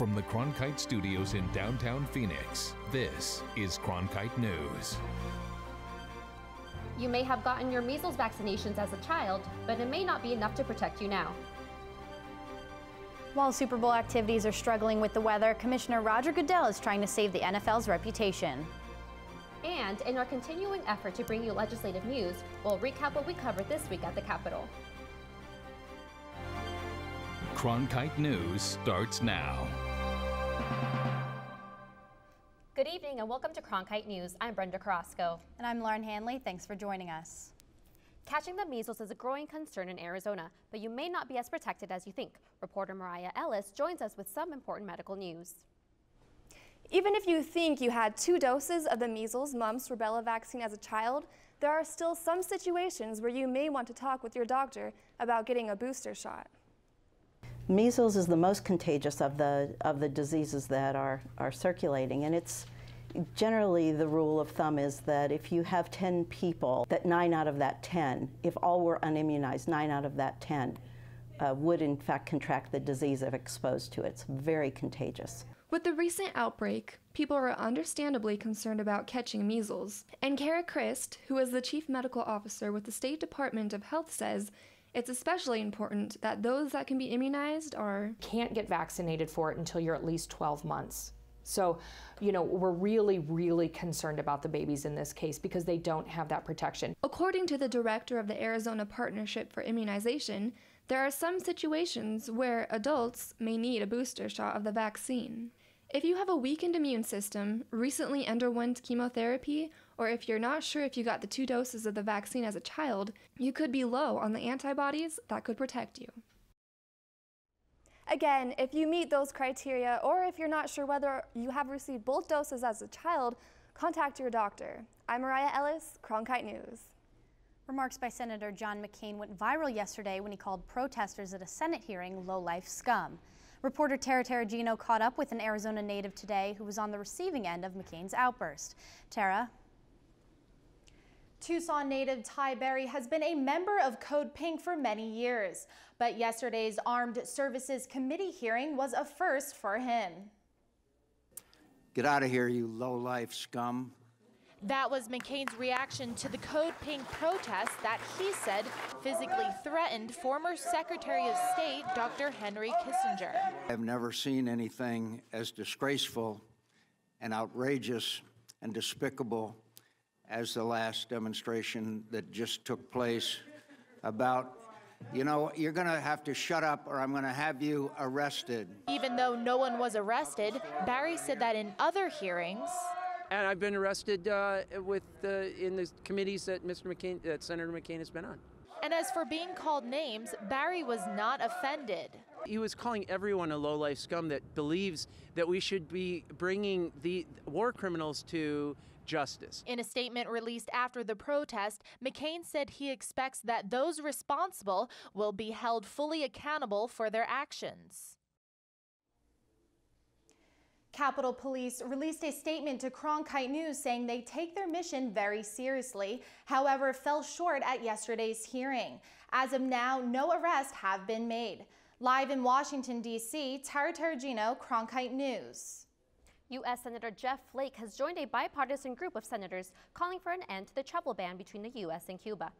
From the Cronkite Studios in downtown Phoenix, this is Cronkite News. You may have gotten your measles vaccinations as a child, but it may not be enough to protect you now. While Super Bowl activities are struggling with the weather, Commissioner Roger Goodell is trying to save the NFL's reputation. And in our continuing effort to bring you legislative news, we'll recap what we covered this week at the Capitol. Cronkite News starts now. Good evening and welcome to Cronkite News. I'm Brenda Carrasco. And I'm Lauren Hanley. Thanks for joining us. Catching the measles is a growing concern in Arizona, but you may not be as protected as you think. Reporter Mariah Ellis joins us with some important medical news. Even if you think you had 2 doses of the measles, mumps, rubella vaccine as a child, there are still some situations where you may want to talk with your doctor about getting a booster shot. Measles is the most contagious of the diseases that are circulating, and it's generally the rule of thumb is that if you have 10 people, that 9 out of that 10, if all were unimmunized, 9 out of that 10 would in fact contract the disease if exposed to it. It's very contagious. With the recent outbreak, people are understandably concerned about catching measles, and Kara Christ, who is the chief medical officer with the State Department of Health, says it's especially important that those that can be immunized can't get vaccinated for it until you're at least 12 months. So, we're really concerned about the babies in this case because they don't have that protection. According to the director of the Arizona Partnership for Immunization, there are some situations where adults may need a booster shot of the vaccine. If you have a weakened immune system, recently underwent chemotherapy, or if you're not sure if you got the 2 doses of the vaccine as a child, you could be low on the antibodies that could protect you. Again, if you meet those criteria, or if you're not sure whether you have received both doses as a child, contact your doctor. I'm Mariah Ellis, Cronkite News. Remarks by Senator John McCain went viral yesterday when he called protesters at a Senate hearing low-life scum. Reporter Tara Terragino caught up with an Arizona native today who was on the receiving end of McCain's outburst. Tara? Tucson native Ty Berry has been a member of Code Pink for many years, but yesterday's Armed Services Committee hearing was a first for him. Get out of here, you low-life scum. That was McCain's reaction to the Code Pink protest that he said physically threatened former Secretary of State Dr. Henry Kissinger. I've never seen anything as disgraceful and outrageous and despicable as the last demonstration that just took place about, you're going to have to shut up or I'm going to have you arrested. Even though no one was arrested, Barry said that in other hearings. And I've been arrested in the committees that Senator McCain has been on. And as for being called names, Barry was not offended. He was calling everyone a low-life scum that believes that we should be bringing the war criminals to justice. In a statement released after the protest, McCain said he expects that those responsible will be held fully accountable for their actions. Capitol Police released a statement to Cronkite News saying they take their mission very seriously, however, fell short at yesterday's hearing. As of now, no arrests have been made. Live in Washington, D.C., Tara Terragino, Cronkite News. U.S. Senator Jeff Flake has joined a bipartisan group of senators calling for an end to the travel ban between the U.S. and Cuba.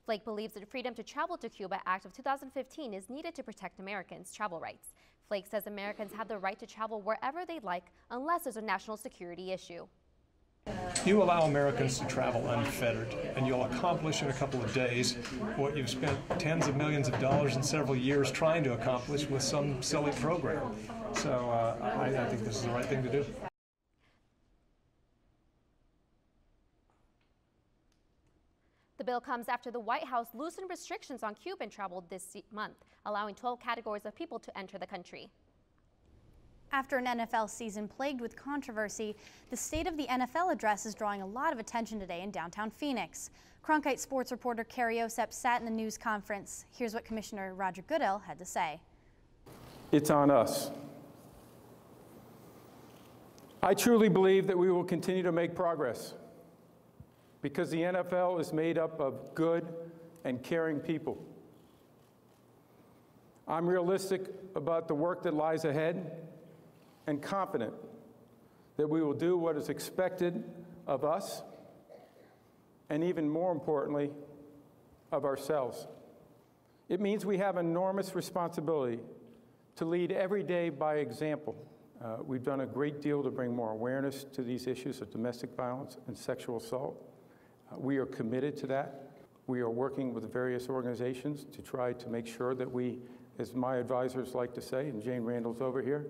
Flake believes the Freedom to Travel to Cuba Act of 2015 is needed to protect Americans' travel rights. Flake says Americans have the right to travel wherever they like unless there's a national security issue. You allow Americans to travel unfettered, and you'll accomplish in a couple of days what you've spent tens of millions of dollars and several years trying to accomplish with some silly program. So I think this is the right thing to do. The bill comes after the White House loosened restrictions on Cuban travel this month, allowing 12 categories of people to enter the country. After an NFL season plagued with controversy, the State of the NFL address is drawing a lot of attention today in downtown Phoenix. Cronkite sports reporter Carrie Osep sat in the news conference. Here's what Commissioner Roger Goodell had to say. It's on us. I truly believe that we will continue to make progress because the NFL is made up of good and caring people. I'm realistic about the work that lies ahead, and confident that we will do what is expected of us, and even more importantly, of ourselves. It means we have enormous responsibility to lead every day by example. We've done a great deal to bring more awareness to these issues of domestic violence and sexual assault. We are committed to that. We are working with various organizations to try to make sure that we, as my advisors like to say, and Jane Randall's over here,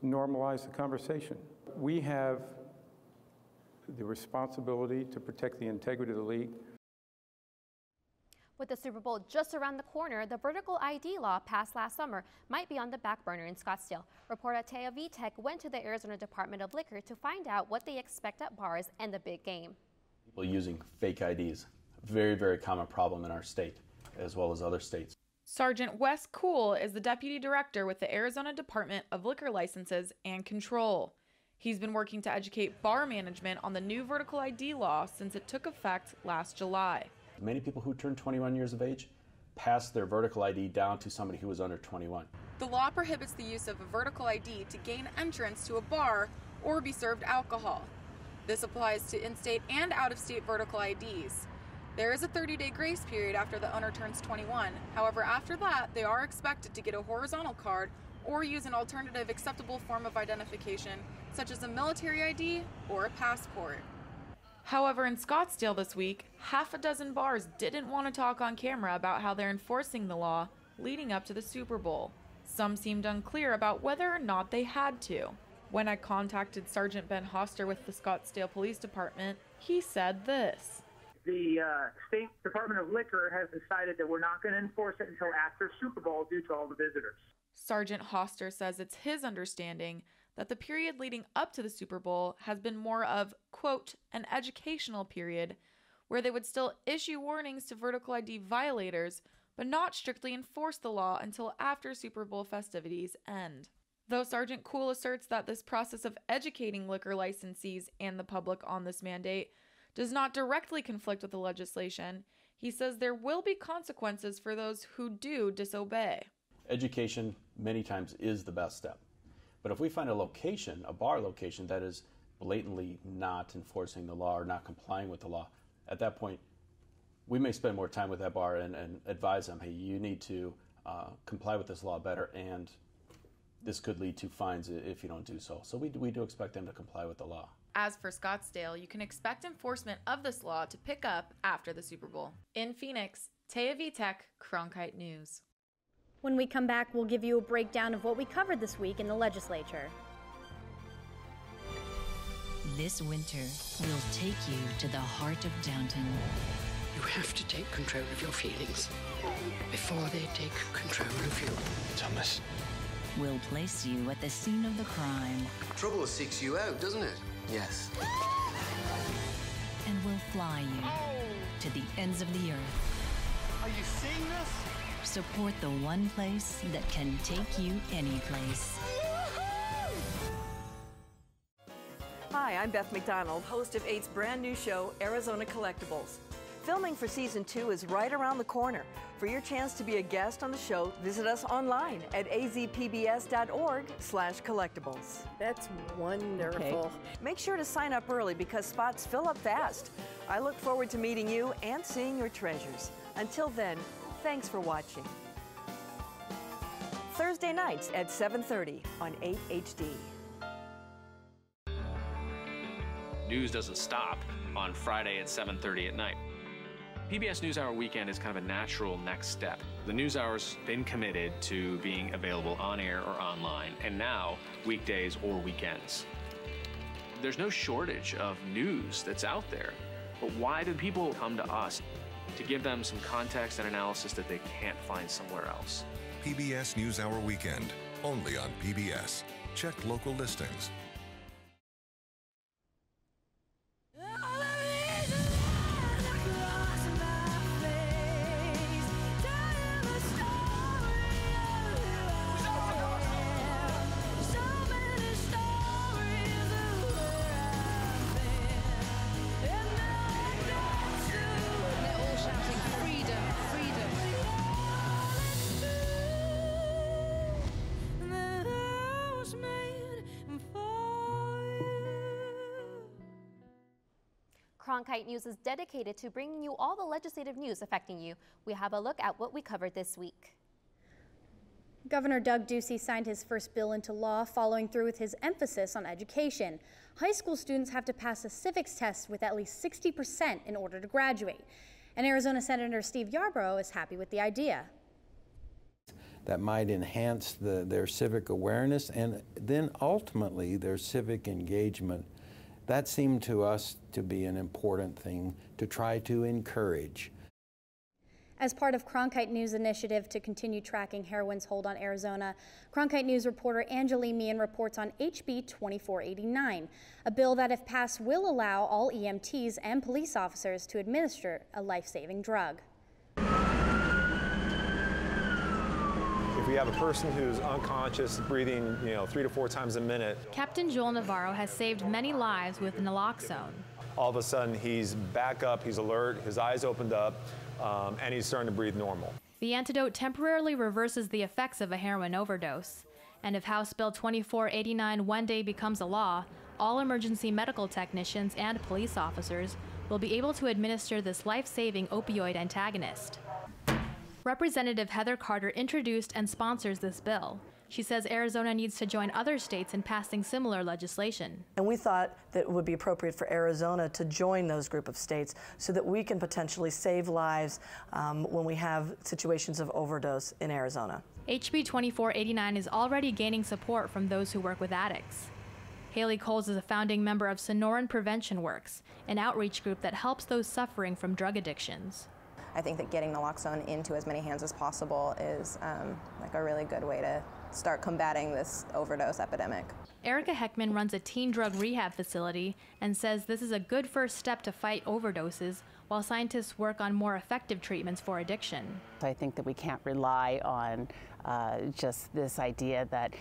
normalize the conversation. We have the responsibility to protect the integrity of the league. With the Super Bowl just around the corner, the vertical ID law passed last summer might be on the back burner in Scottsdale. Reporter Taya Vitek went to the Arizona Department of Liquor to find out what they expect at bars and the big game. People using fake IDs, very, very common problem in our state, as well as other states. Sergeant Wes Kuhl is the Deputy Director with the Arizona Department of Liquor Licenses and Control. He's been working to educate bar management on the new vertical ID law since it took effect last July. Many people who turn 21 years of age pass their vertical ID down to somebody who was under 21. The law prohibits the use of a vertical ID to gain entrance to a bar or be served alcohol. This applies to in-state and out-of-state vertical IDs. There is a 30-day grace period after the owner turns 21. However, after that, they are expected to get a horizontal card or use an alternative acceptable form of identification, such as a military ID or a passport. However, in Scottsdale this week, half a dozen bars didn't want to talk on camera about how they're enforcing the law leading up to the Super Bowl. Some seemed unclear about whether or not they had to. When I contacted Sergeant Ben Hoster with the Scottsdale Police Department, he said this. The State Department of Liquor has decided that we're not going to enforce it until after Super Bowl due to all the visitors. Sergeant Hoster says it's his understanding that the period leading up to the Super Bowl has been more of, quote, an educational period, where they would still issue warnings to vertical ID violators, but not strictly enforce the law until after Super Bowl festivities end. Though Sergeant Kuhl asserts that this process of educating liquor licensees and the public on this mandate does not directly conflict with the legislation, he says there will be consequences for those who do disobey. Education many times is the best step. But if we find a location, a bar location, that is blatantly not enforcing the law or not complying with the law, at that point, we may spend more time with that bar and advise them, hey, you need to comply with this law better, and this could lead to fines if you don't do so. So we do expect them to comply with the law. As for Scottsdale, you can expect enforcement of this law to pick up after the Super Bowl. In Phoenix, Taya Vitek, Cronkite News. When we come back, we'll give you a breakdown of what we covered this week in the legislature. This winter, we'll take you to the heart of Downton. You have to take control of your feelings before they take control of you. Thomas. We'll place you at the scene of the crime. Trouble seeks you out, doesn't it? Yes. And we'll fly you to the ends of the earth. Are you seeing this? Support the one place that can take you any place. Hi, I'm Beth McDonald, host of 8's brand new show, Arizona Collectibles. Filming for season 2 is right around the corner. For your chance to be a guest on the show, visit us online at azpbs.org/collectibles. That's wonderful. Okay. Make sure to sign up early because spots fill up fast. I look forward to meeting you and seeing your treasures. Until then, thanks for watching. Thursday nights at 7:30 on 8 HD. News doesn't stop on Friday at 7:30 at night. PBS NewsHour Weekend is kind of a natural next step. The NewsHour's been committed to being available on air or online, and now weekdays or weekends. There's no shortage of news that's out there, but why do people come to us? To give them some context and analysis that they can't find somewhere else. PBS NewsHour Weekend, only on PBS. Check local listings. Cronkite News is dedicated to bringing you all the legislative news affecting you. We have a look at what we covered this week. Governor Doug Ducey signed his first bill into law, following through with his emphasis on education. High school students have to pass a civics test with at least 60% in order to graduate. And Arizona Senator Steve Yarborough is happy with the idea. That might enhance their civic awareness and then ultimately their civic engagement. That seemed to us to be an important thing to try to encourage. As part of Cronkite News' initiative to continue tracking heroin's hold on Arizona, Cronkite News reporter Anjali Meehan reports on HB 2489, a bill that, if passed, will allow all EMTs and police officers to administer a life-saving drug. If we have a person who's unconscious, breathing, 3 to 4 times a minute. Captain Joel Navarro has saved many lives with naloxone. All of a sudden, he's back up, he's alert, his eyes opened up, and he's starting to breathe normal. The antidote temporarily reverses the effects of a heroin overdose. And if House Bill 2489 one day becomes a law, all emergency medical technicians and police officers will be able to administer this life-saving opioid antagonist. Representative Heather Carter introduced and sponsors this bill. She says Arizona needs to join other states in passing similar legislation. And we thought that it would be appropriate for Arizona to join those group of states so that we can potentially save lives when we have situations of overdose in Arizona. HB 2489 is already gaining support from those who work with addicts. Haley Coles is a founding member of Sonoran Prevention Works, an outreach group that helps those suffering from drug addictions. I think that getting naloxone into as many hands as possible is like a really good way to start combating this overdose epidemic. Erica Heckman runs a teen drug rehab facility and says this is a good first step to fight overdoses while scientists work on more effective treatments for addiction. I think that we can't rely on just this idea that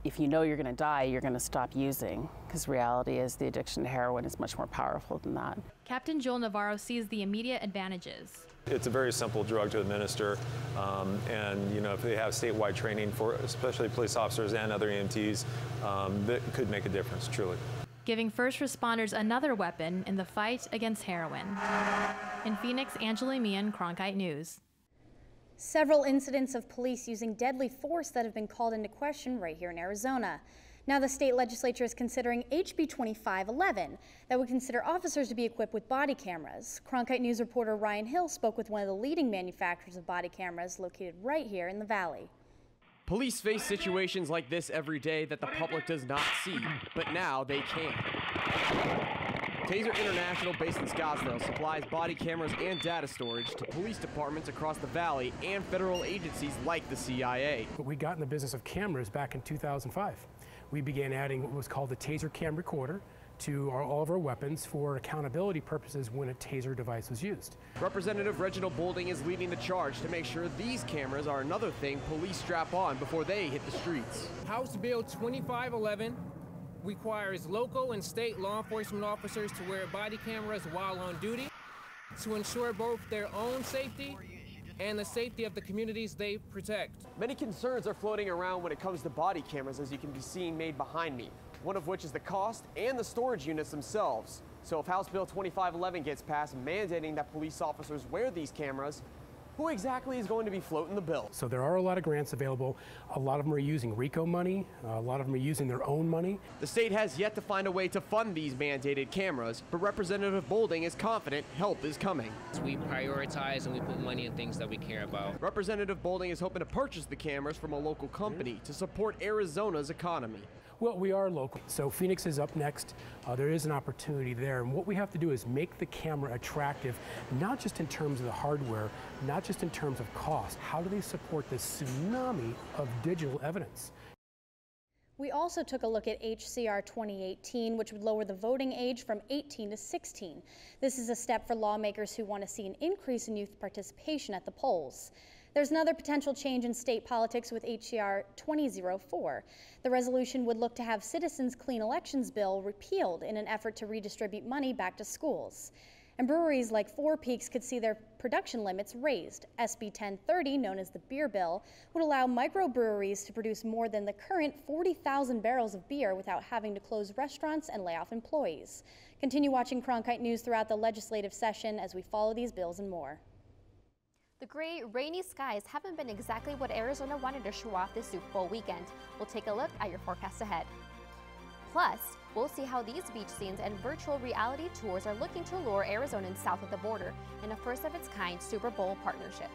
if you know you're going to die, you're going to stop using, because reality is the addiction to heroin is much more powerful than that. Captain Joel Navarro sees the immediate advantages. It's a very simple drug to administer, and if they have statewide training for especially police officers and other EMTs, that could make a difference, truly. Giving first responders another weapon in the fight against heroin. In Phoenix, Anjali Meehan, Cronkite News. Several incidents of police using deadly force that have been called into question right here in Arizona. Now the state legislature is considering HB 2511 that would consider officers to be equipped with body cameras. Cronkite News reporter Ryan Hill spoke with one of the leading manufacturers of body cameras located right here in the valley. Police face situations like this every day that the public does not see, but now they can. Taser International, based in Scottsdale, supplies body cameras and data storage to police departments across the valley and federal agencies like the CIA. We got in the business of cameras back in 2005. We began adding what was called the Taser Cam Recorder to all of our weapons for accountability purposes when a Taser device was used. Representative Reginald Boulding is leading the charge to make sure these cameras are another thing police strap on before they hit the streets. House Bill 2511 requires local and state law enforcement officers to wear body cameras while on duty to ensure both their own safety and the safety of the communities they protect. Many concerns are floating around when it comes to body cameras, as you can be seeing made behind me, one of which is the cost and the storage units themselves. So if House Bill 2511 gets passed mandating that police officers wear these cameras, who exactly is going to be floating the bill? So there are a lot of grants available. A lot of them are using RICO money. A lot of them are using their own money. The state has yet to find a way to fund these mandated cameras, but Representative Boulding is confident help is coming. We prioritize and we put money in things that we care about. Representative Boulding is hoping to purchase the cameras from a local company to support Arizona's economy. Well, we are local, so Phoenix is up next. There is an opportunity there, and what we have to do is make the camera attractive, not just in terms of the hardware, not just in terms of cost. How do they support this tsunami of digital evidence? We also took a look at HCR 2018, which would lower the voting age from 18 to 16. This is a step for lawmakers who want to see an increase in youth participation at the polls. There's another potential change in state politics with HCR 2004. The resolution would look to have Citizens Clean Elections Bill repealed in an effort to redistribute money back to schools. And breweries like Four Peaks could see their production limits raised. SB 1030, known as the beer bill, would allow microbreweries to produce more than the current 40,000 barrels of beer without having to close restaurants and lay off employees. Continue watching Cronkite News throughout the legislative session as we follow these bills and more. The gray, rainy skies haven't been exactly what Arizona wanted to show off this Super Bowl weekend. We'll take a look at your forecast ahead. Plus, we'll see how these beach scenes and virtual reality tours are looking to lure Arizonans south of the border in a first-of-its-kind Super Bowl partnership.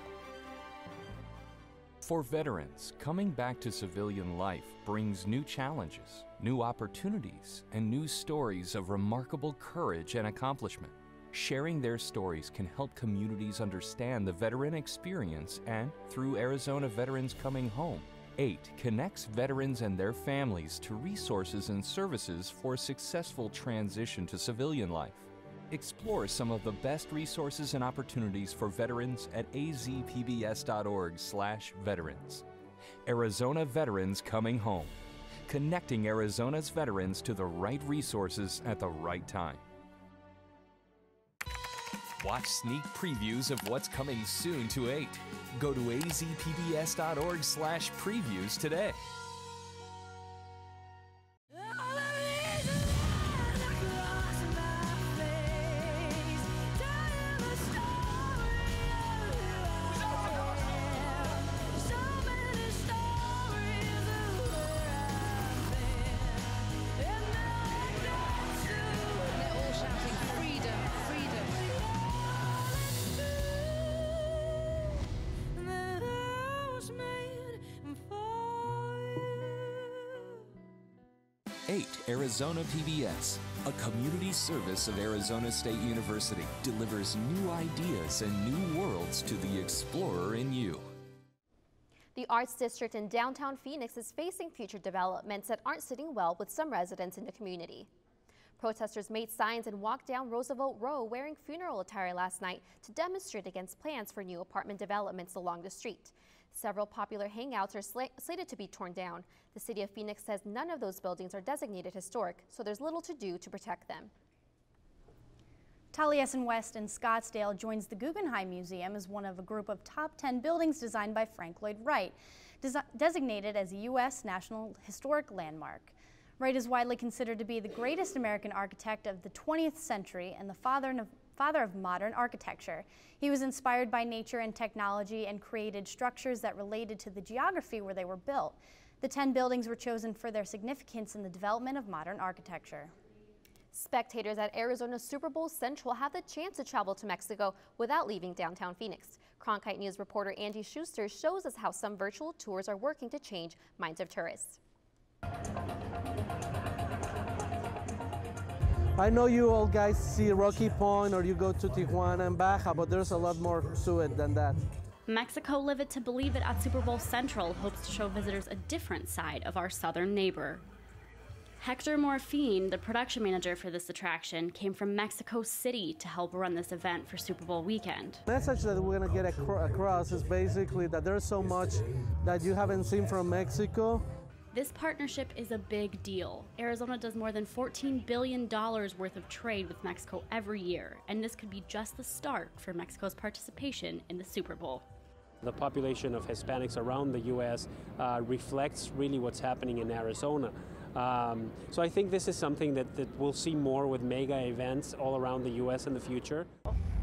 For veterans, coming back to civilian life brings new challenges, new opportunities, and new stories of remarkable courage and accomplishment. Sharing their stories can help communities understand the veteran experience, and through Arizona Veterans Coming Home, 8 connects veterans and their families to resources and services for a successful transition to civilian life. Explore some of the best resources and opportunities for veterans at azpbs.org/veterans. Arizona Veterans Coming Home, connecting Arizona's veterans to the right resources at the right time. Watch sneak previews of what's coming soon to 8. Go to azpbs.org/previews today. Arizona PBS, a community service of Arizona State University, delivers new ideas and new worlds to the explorer in you. The Arts District in downtown Phoenix is facing future developments that aren't sitting well with some residents in the community. Protesters made signs and walked down Roosevelt Row wearing funeral attire last night to demonstrate against plans for new apartment developments along the street. Several popular hangouts are slated to be torn down. The city of Phoenix says none of those buildings are designated historic, so there's little to do to protect them. Taliesin West in Scottsdale joins the Guggenheim Museum as one of a group of top 10 buildings designed by Frank Lloyd Wright, designated as a U.S. National Historic Landmark. Wright is widely considered to be the greatest American architect of the 20th century and the father of modern architecture. He was inspired by nature and technology and created structures that related to the geography where they were built. The 10 buildings were chosen for their significance in the development of modern architecture. Spectators at Arizona Super Bowl Central have the chance to travel to Mexico without leaving downtown Phoenix. Cronkite News reporter Andy Schuster shows us how some virtual tours are working to change minds of tourists. I know you all guys see Rocky Point or you go to Tijuana and Baja, but there's a lot more to it than that. Mexico Live It to Believe It at Super Bowl Central hopes to show visitors a different side of our southern neighbor. Hector Morfin, the production manager for this attraction, came from Mexico City to help run this event for Super Bowl weekend. The message that we're going to get across is basically that there's so much that you haven't seen from Mexico. This partnership is a big deal. Arizona does more than $14 billion worth of trade with Mexico every year, and this could be just the start for Mexico's participation in the Super Bowl. The population of Hispanics around the U.S. Reflects really what's happening in Arizona. So I think this is something that we'll see more with mega events all around the U.S. in the future.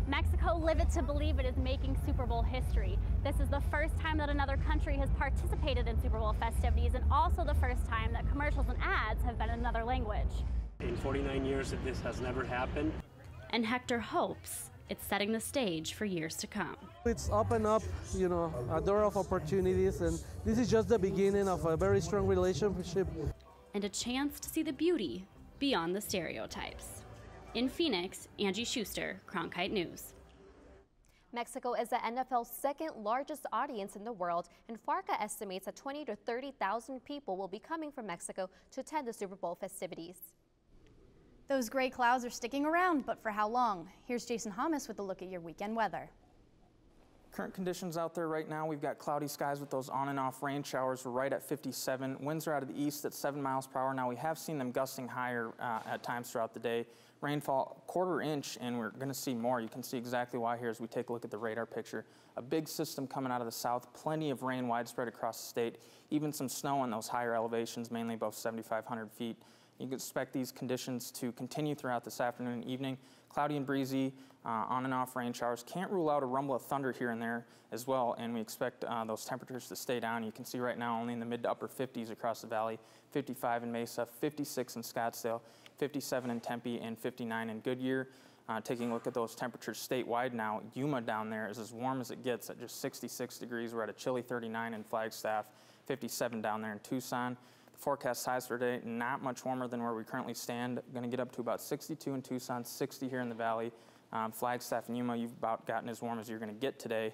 Mexico Live It to Believe It is making Super Bowl history. This is the first time that another country has participated in Super Bowl festivities, and also the first time that commercials and ads have been in another language. In 49 years, this has never happened. And Hector hopes it's setting the stage for years to come. It's opened up, a door of opportunities, and this is just the beginning of a very strong relationship. And a chance to see the beauty beyond the stereotypes. In Phoenix, Angie Schuster, Cronkite News. Mexico is the NFL's second largest audience in the world, and FARCA estimates that 20,000 to 30,000 people will be coming from Mexico to attend the Super Bowl festivities. Those gray clouds are sticking around, but for how long? Here's Jason Hamas with a look at your weekend weather. Current conditions out there right now, we've got cloudy skies with those on and off rain showers. We're right at 57. Winds are out of the east at 7 miles per hour. Now, we have seen them gusting higher at times throughout the day. Rainfall, 1/4 inch, and we're going to see more. You can see exactly why here as we take a look at the radar picture. A big system coming out of the south, plenty of rain widespread across the state, even some snow on those higher elevations, mainly above 7,500 feet. You can expect these conditions to continue throughout this afternoon and evening. Cloudy and breezy, on and off rain showers. Can't rule out a rumble of thunder here and there as well, and we expect those temperatures to stay down. You can see right now only in the mid to upper 50s across the valley, 55 in Mesa, 56 in Scottsdale, 57 in Tempe, and 59 in Goodyear. Taking a look at those temperatures statewide now, Yuma down there is as warm as it gets at just 66 degrees. We're at a chilly 39 in Flagstaff, 57 down there in Tucson. The forecast highs for today, not much warmer than where we currently stand. Going to get up to about 62 in Tucson, 60 here in the valley. Flagstaff and Yuma, you've about gotten as warm as you're going to get today.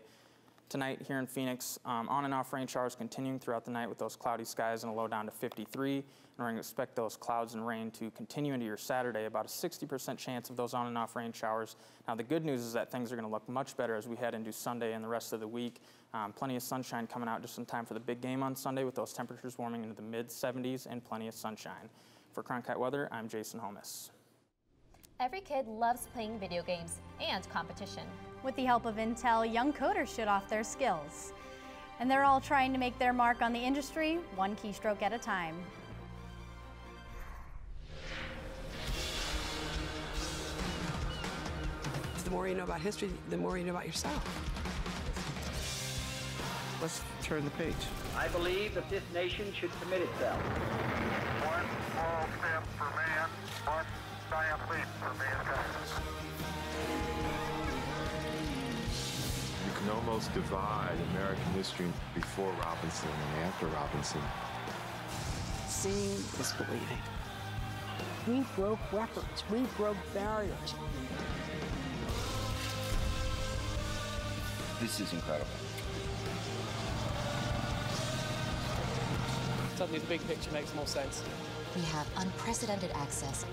Tonight here in Phoenix, on and off rain showers continuing throughout the night with those cloudy skies and a low down to 53. And we're going to expect those clouds and rain to continue into your Saturday, about a 60% chance of those on and off rain showers. Now the good news is that things are going to look much better as we head into Sunday and the rest of the week. Plenty of sunshine coming out just in time for the big game on Sunday with those temperatures warming into the mid 70s and plenty of sunshine. For Cronkite Weather, I'm Jason Holmes. Every kid loves playing video games and competition. With the help of Intel, young coders show off their skills. And they're all trying to make their mark on the industry, one keystroke at a time. The more you know about history, the more you know about yourself. Let's turn the page. I believe that this nation should commit itself. One small step for man, one giant leap for mankind. You can almost divide American history before Robinson and after Robinson. Seeing is believing. We broke records. We broke barriers. This is incredible. Suddenly the big picture makes more sense. We have unprecedented access.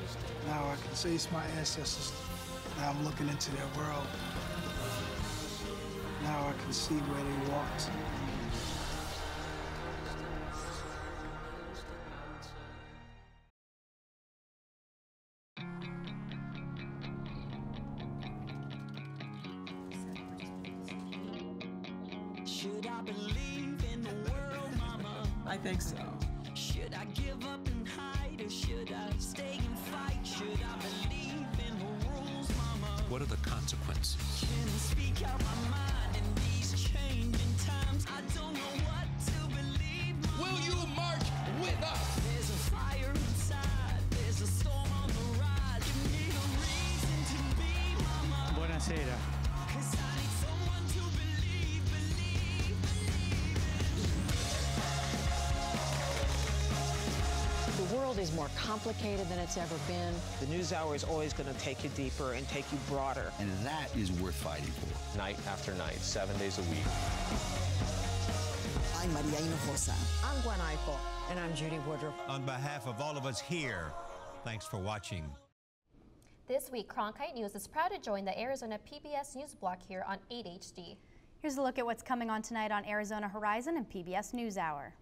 Now I can see it's my ancestors. Now I'm looking into their world. Now I can see where they walked. Should I believe in the world, Mama? I think so. Should I give up and hide, or should I stay and fight? Should I believe in the rules, Mama? What are the consequences? Can I speak out my mind in these changing times? I don't know what to believe, Mama. Will you march with us? There's a fire inside, there's a storm on the rise. Give me a reason to be, Mama. Buonasera. 'Cause I need someone to believe. The world is more complicated than it's ever been. The NewsHour is always going to take you deeper and take you broader. And that is worth fighting for. Night after night, 7 days a week. I'm Maria Hinojosa. I'm Gwen Eichel. And I'm Judy Woodruff. On behalf of all of us here, thanks for watching. This week, Cronkite News is proud to join the Arizona PBS News block here on 8 HD. Here's a look at what's coming on tonight on Arizona Horizon and PBS NewsHour.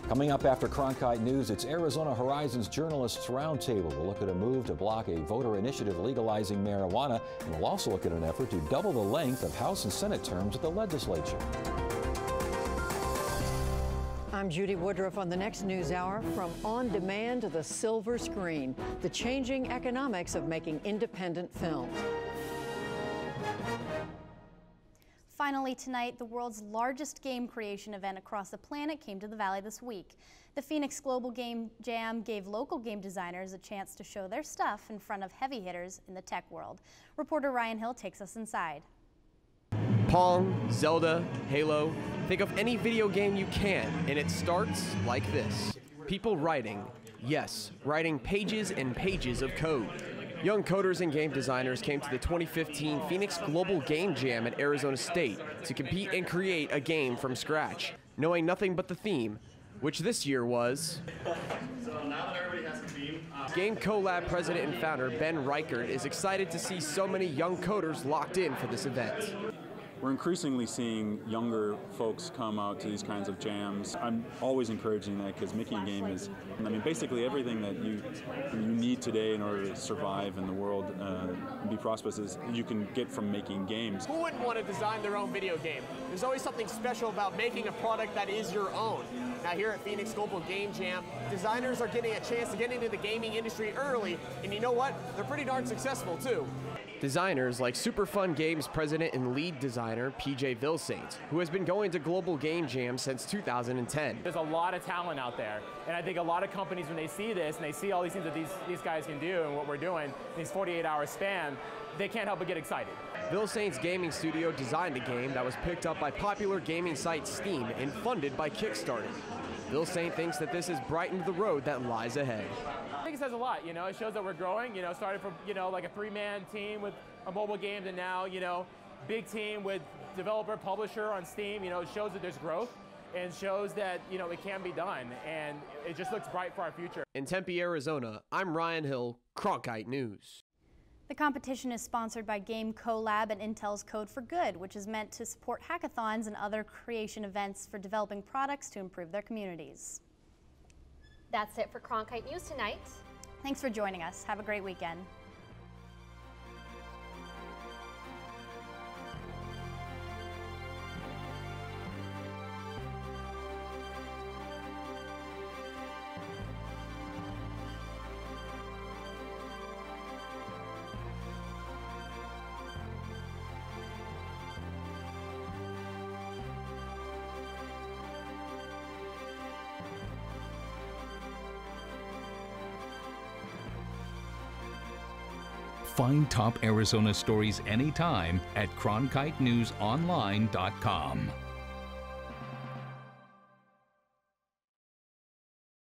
Coming up after Cronkite News, it's Arizona Horizon's Journalists Roundtable. We'll look at a move to block a voter initiative legalizing marijuana, and we'll also look at an effort to double the length of House and Senate terms at the legislature. I'm Judy Woodruff on the next NewsHour. From on demand to the silver screen, the changing economics of making independent films. Finally tonight, the world's largest game creation event across the planet came to the Valley this week. The Phoenix Global Game Jam gave local game designers a chance to show their stuff in front of heavy hitters in the tech world. Reporter Ryan Hill takes us inside. Pong, Zelda, Halo, think of any video game you can, and it starts like this. People writing, yes, writing pages and pages of code. Young coders and game designers came to the 2015 Phoenix Global Game Jam at Arizona State to compete and create a game from scratch, knowing nothing but the theme, which this year was... So now that everybody has a theme... Game CoLab president and founder Ben Reichert is excited to see so many young coders locked in for this event. we're increasingly seeing younger folks come out to these kinds of jams. I'm always encouraging that because making a game is, I mean, basically everything that you need today in order to survive in the world and be prosperous is you can get from making games. Who wouldn't want to design their own video game? There's always something special about making a product that is your own. Now here at Phoenix Global Game Jam, designers are getting a chance to get into the gaming industry early, and you know what? They're pretty darn successful too. Designers like Superfun Games president and lead designer PJ Vilsaint, who has been going to Global Game Jam since 2010. There's a lot of talent out there, and I think a lot of companies, when they see this and they see all these things that these guys can do and what we're doing in these 48-hour span, they can't help but get excited. Vilsaint's gaming studio designed a game that was picked up by popular gaming site Steam and funded by Kickstarter. Vilsaint thinks that this has brightened the road that lies ahead. I think it says a lot, you know, it shows that we're growing, you know, started from, you know, like a 3-man team with a mobile game to now, you know, big team with developer, publisher on Steam, you know, it shows that there's growth and shows that, you know, it can be done, and it just looks bright for our future. In Tempe, Arizona, I'm Ryan Hill, Cronkite News. The competition is sponsored by Game Collab and Intel's Code for Good, which is meant to support hackathons and other creation events for developing products to improve their communities. That's it for Cronkite News tonight. Thanks for joining us. Have a great weekend. Find top Arizona stories anytime at CronkiteNewsOnline.com.